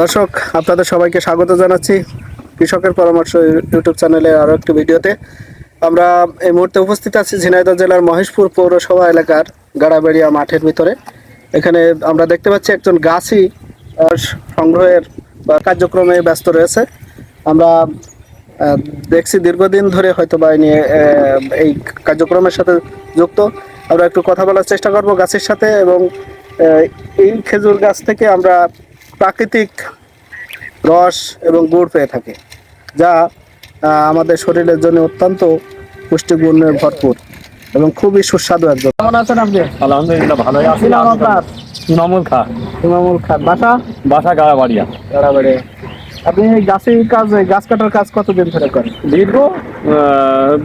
দর্শক, আপনাদের সবাইকে স্বাগত জানাচ্ছি কৃষকের পরামর্শ ইউটিউব চ্যানেলে আরও একটি ভিডিওতে। আমরা এই মুহূর্তে উপস্থিত আছি ঝিনাইদহ জেলার মহেশপুর পৌরসভা এলাকার গাড়াবেড়িয়া মাঠের ভিতরে। এখানে আমরা দেখতে পাচ্ছি একজন গাছই সংগ্রহের বা কার্যক্রমে ব্যস্ত রয়েছে। আমরা দেখছি দীর্ঘদিন ধরে হয়তো বা নিয়ে এই কার্যক্রমের সাথে যুক্ত। আমরা একটু কথা বলার চেষ্টা করব গাছের সাথে, এবং এই খেজুর গাছ থেকে আমরা প্রাকৃতিক রস এবং গুড় পেয়ে থাকি, যা আমাদের শরীরের জন্য অত্যন্ত পুষ্টিগুণে ভরপুর এবং খুবই সুস্বাদু একজন। কেমন আছেন আপনি? আলহামদুলিল্লাহ ভালোই আছি। নাম আপনার? ইমামুল খান। ইমামুল খান। বাসা গাড়াবাড়িয়া। আপনি গাছ কাটার কাজ কতদিন ধরে করেন? দীর্ঘ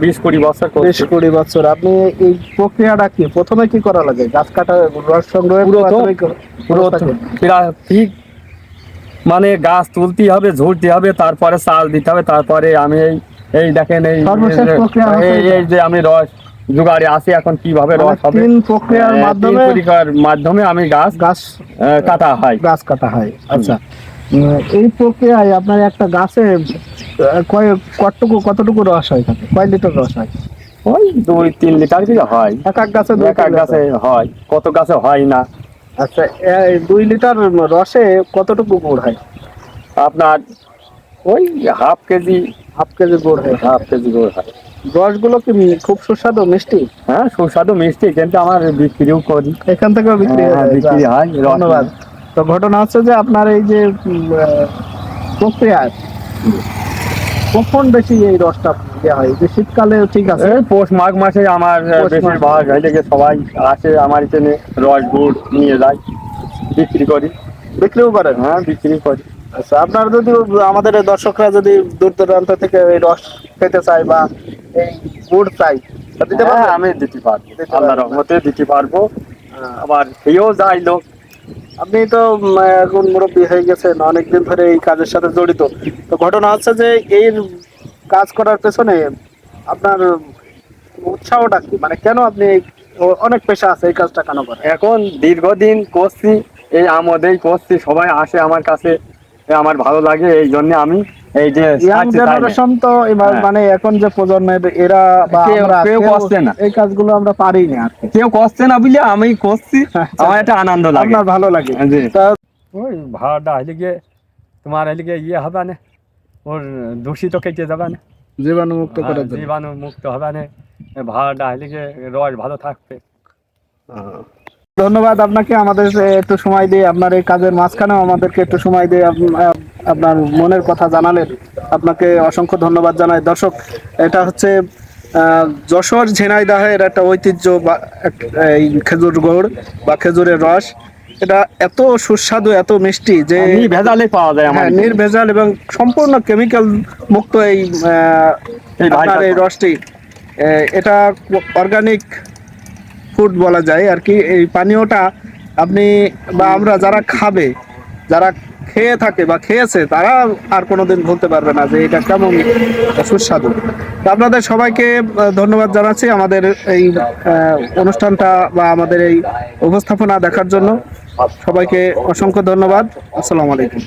20-20 বছর। 20-20 বছর। আপনি এই প্রক্রিয়াটা কি, প্রথমে কি করা লাগে? গাছ কাটার রস সংগ্রহের ঠিক মানে গাছ তুলতে হবে, ঝুড়তে হবে, তারপরে চাল দিতে হবে, তারপরে আমি এই দেখেন এই যে আমি রস জোগাড়ে আছি এখন কিভাবে রস হবে প্রক্রিয়ার মাধ্যমে আমি গাছ কাটা হয়। আচ্ছা, এই প্রক্রিয়ায় আপনার একটা গাছে কতটুকু রস হয়? কয় লিটার রস হয়? ওই 2-3 লিটার কি হয়। এক এক গাছে হয়, কত গাছে হয় না। আচ্ছা, 2 লিটার রসে কতটুকু গুড় হয়? আপনার ওই হাফ কেজি গুড় হয়। রসগুলো কি খুব সুস্বাদু মিষ্টি? হ্যাঁ, সুস্বাদু মিষ্টি, কিন্তু আমার বিক্রিও করি, এখান থেকেও বিক্রি হয়। ধন্যবাদ। তো ঘটনা হচ্ছে যে আপনার এই যে প্রক্রিয়া, কখন বেশি এই রসটা দেওয়া হয়? যে শীতকালে ঠিক আছে, পৌষ মাঘ মাসে আমার বেশিরভাগ সবাই আসে আমার এখানে রস গুড় নিয়ে যায়, বিক্রিও করেন? হ্যাঁ, বিক্রি করি। আচ্ছা, আপনার যদি আমাদের দর্শকরা যদি দূর দূরান্ত থেকে এই রস খেতে চায় বা এই গুড় চাই, দিতে পারবেন? আমি দিতে পারবো, আল্লাহর রহমতে দিতে পারবো। আবার খেয়েও যায় লোক। আপনি তো এখন মুরব্বী হয়ে গেছেন, অনেকদিন ধরে এই কাজের সাথে জড়িত। তো ঘটনা হচ্ছে যে এই কাজ করার পেছনে আপনার উৎসাহটা কি? মানে কেন আপনি অনেক পেশা আছে, এই কাজটা কেন করেন? এখন দীর্ঘদিন করছি, এই আমোদেই করছি, সবাই আসে আমার কাছে, আমার ভালো লাগে, এই জন্য আমি এই যে জেনারেশন তো মানে এখন যে প্রজন্মের এরা কেউ করছে না, এই কাজগুলো আমরা পারি না, কেউ করছে না বলে আমি করছি। আমার একটা আনন্দ লাগে, আপনার ভালো লাগে। ওই ভাড়াটা হইলে গিয়ে তোমার হইলে গিয়ে ইয়ে হবে না, ওর দূষিত কেটে যাবে না, জীবাণু মুক্ত করে দেবে, জীবাণু মুক্ত হবে না, ভাড়াটা হইলে গিয়ে রস ভালো থাকবে। ধন্যবাদ আপনাকে, আমাদের একটু সময় দিয়ে, আপনার এই কাজের মাঝখানেও আমাদেরকে একটু সময় দিয়ে আপনার মনের কথা জানালেন। আপনাকে অসংখ্য ধন্যবাদ জানাই। দর্শক, এটা হচ্ছে যশোর ঝিনাইদহের একটা ঐতিহ্য, বা এই খেজুর গুড় বা খেজুরের রস। এটা এত সুস্বাদু, এত মিষ্টি যে নির্ভেজালে পাওয়া যায়। নির্ভেজাল এবং সম্পূর্ণ কেমিক্যাল মুক্ত এই রসটি। এটা অর্গানিক ফুড বলা যায় আর কি। এই পানীয়টা আপনি বা আমরা যারা খাবে, যারা খেয়ে থাকে বা খেয়েছে, তারা আর কোনোদিন ভুলতে পারবে না যে এটা কেমন সুস্বাদু। তো আপনাদের সবাইকে ধন্যবাদ জানাচ্ছি আমাদের এই অনুষ্ঠানটা বা আমাদের এই উপস্থাপনা দেখার জন্য। সবাইকে অসংখ্য ধন্যবাদ। আসসালামু আলাইকুম।